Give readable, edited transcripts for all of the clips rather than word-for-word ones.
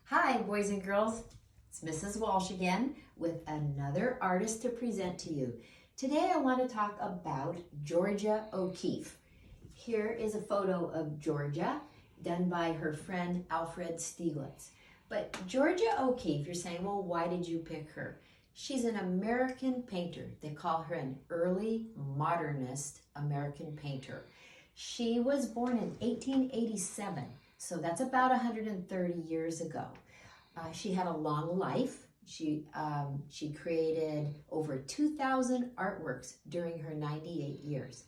Hi, boys and girls. It's Mrs. Walsh again with another artist to present to you. Today I want to talk about Georgia O'Keeffe. Here is a photo of Georgia done by her friend Alfred Stieglitz. But Georgia O'Keeffe, you're saying, well, why did you pick her? She's an American painter. They call her an early modernist American painter. She was born in 1887. So that's about 130 years ago. She had a long life. She created over 2,000 artworks during her 98 years.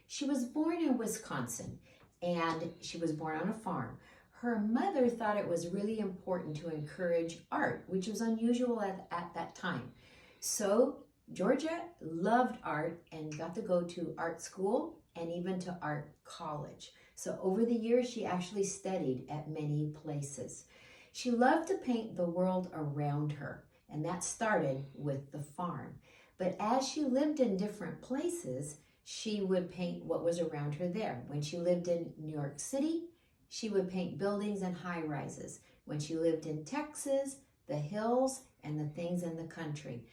She was born in Wisconsin, and she was born on a farm. Her mother thought it was really important to encourage art, which was unusual at that time. So Georgia loved art and got to go to art school and even to art college. So over the years, she actually studied at many places. She loved to paint the world around her, and that started with the farm. But as she lived in different places, she would paint what was around her there. When she lived in New York City, she would paint buildings and high-rises. When she lived in Texas, the hills and the things in the country.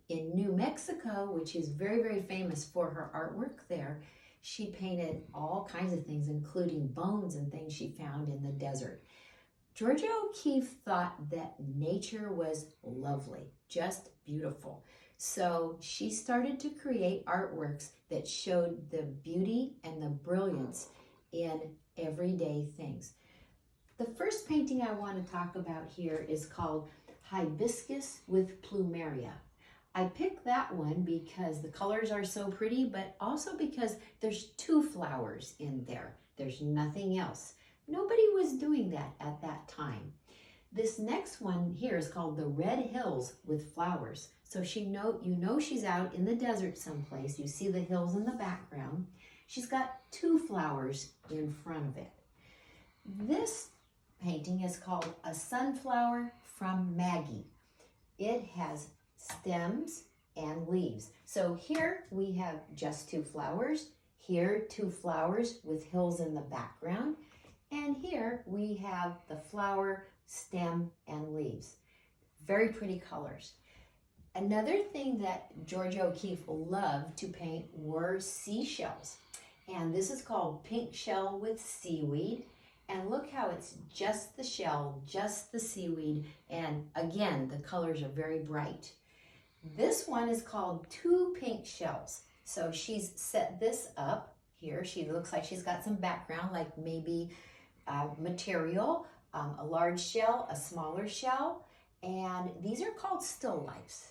In New Mexico, which is very, very famous for her artwork there, she painted all kinds of things, including bones and things she found in the desert. Georgia O'Keeffe thought that nature was lovely, just beautiful. So she started to create artworks that showed the beauty and the brilliance in everyday things. The first painting I want to talk about here is called Hibiscus with Plumeria. I picked that one because the colors are so pretty, but also because there's two flowers in there. There's nothing else. Nobody was doing that at that time. This next one here is called the Red Hills with Flowers. So you know she's out in the desert someplace. You see the hills in the background. She's got two flowers in front of it. This painting is called A Sunflower from Maggie. It has stems and leaves. So here we have just two flowers, here two flowers with hills in the background, and here we have the flower, stem, and leaves. Very pretty colors. Another thing that Georgia O'Keeffe loved to paint were seashells. And this is called Pink Shell with Seaweed. And look how it's just the shell, just the seaweed. And again, the colors are very bright. This one is called Two Pink Shells. So she's set this up here. She looks like she's got some background, like maybe material, a large shell, a smaller shell, and these are called still lifes.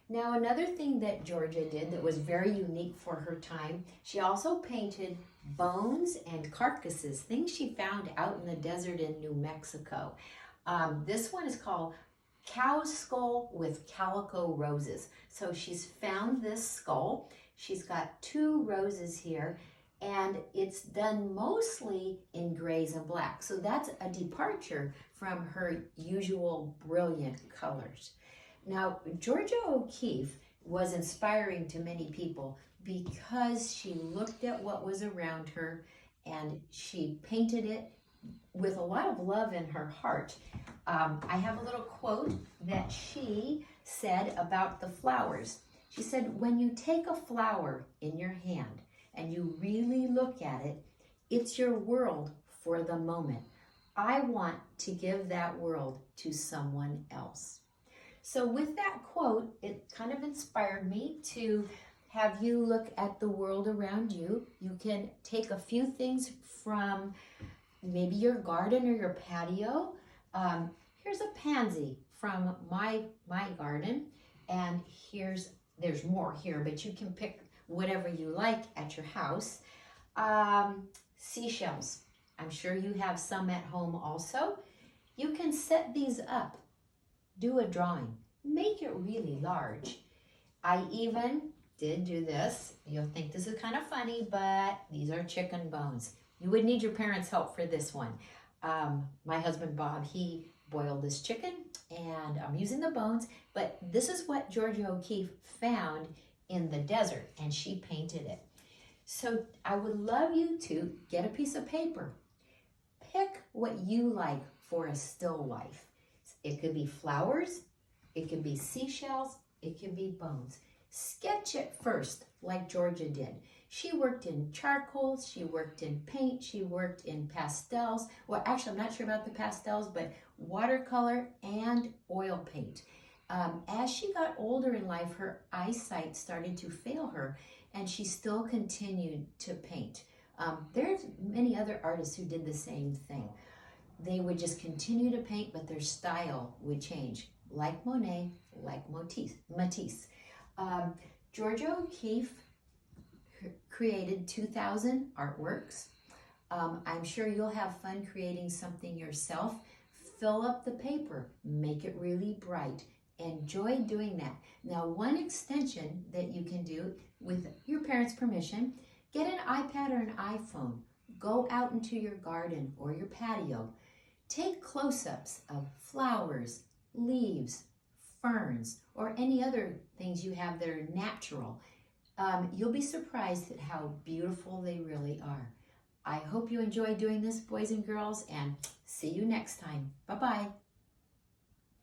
Now, another thing that Georgia did that was very unique for her time, she also painted bones and carcasses, things she found out in the desert in New Mexico. This one is called Cow's Skull with Calico Roses. So she's found this skull. She's got two roses here, and it's done mostly in grays and black. So that's a departure from her usual brilliant colors. Now, Georgia O'Keeffe was inspiring to many people because she looked at what was around her and she painted it with a lot of love in her heart. I have a little quote that she said about the flowers. She said, "When you take a flower in your hand and you really look at it, it's your world for the moment. I want to give that world to someone else." So with that quote, it kind of inspired me to have you look at the world around you. You can take a few things from maybe your garden or your patio. Here's a pansy from my garden, and there's more here, but you can pick whatever you like at your house. Seashells. I'm sure you have some at home also. You can set these up. Do a drawing. Make it really large. I even did do this. You'll think this is kind of funny, but these are chicken bones. You would need your parents' help for this one. My husband Bob, he boiled this chicken, and I'm using the bones, but this is what Georgia O'Keeffe found in the desert, and she painted it. So I would love you to get a piece of paper. Pick what you like for a still life. It could be flowers, it could be seashells, it could be bones. Sketch it first, like Georgia did. She worked in charcoal, she worked in paint, she worked in pastels. Well, actually, I'm not sure about the pastels, but watercolor and oil paint. As she got older in life, her eyesight started to fail her, and she still continued to paint. There's many other artists who did the same thing. They would just continue to paint, but their style would change, like Monet, like Matisse. Georgia O'Keeffe created 2,000 artworks. I'm sure you'll have fun creating something yourself. Fill up the paper, make it really bright. Enjoy doing that. Now, one extension that you can do with your parents' permission, get an iPad or an iPhone. Go out into your garden or your patio. Take close-ups of flowers, leaves, ferns, or any other things you have that are natural. You'll be surprised at how beautiful they really are. I hope you enjoy doing this, boys and girls, and see you next time. Bye-bye.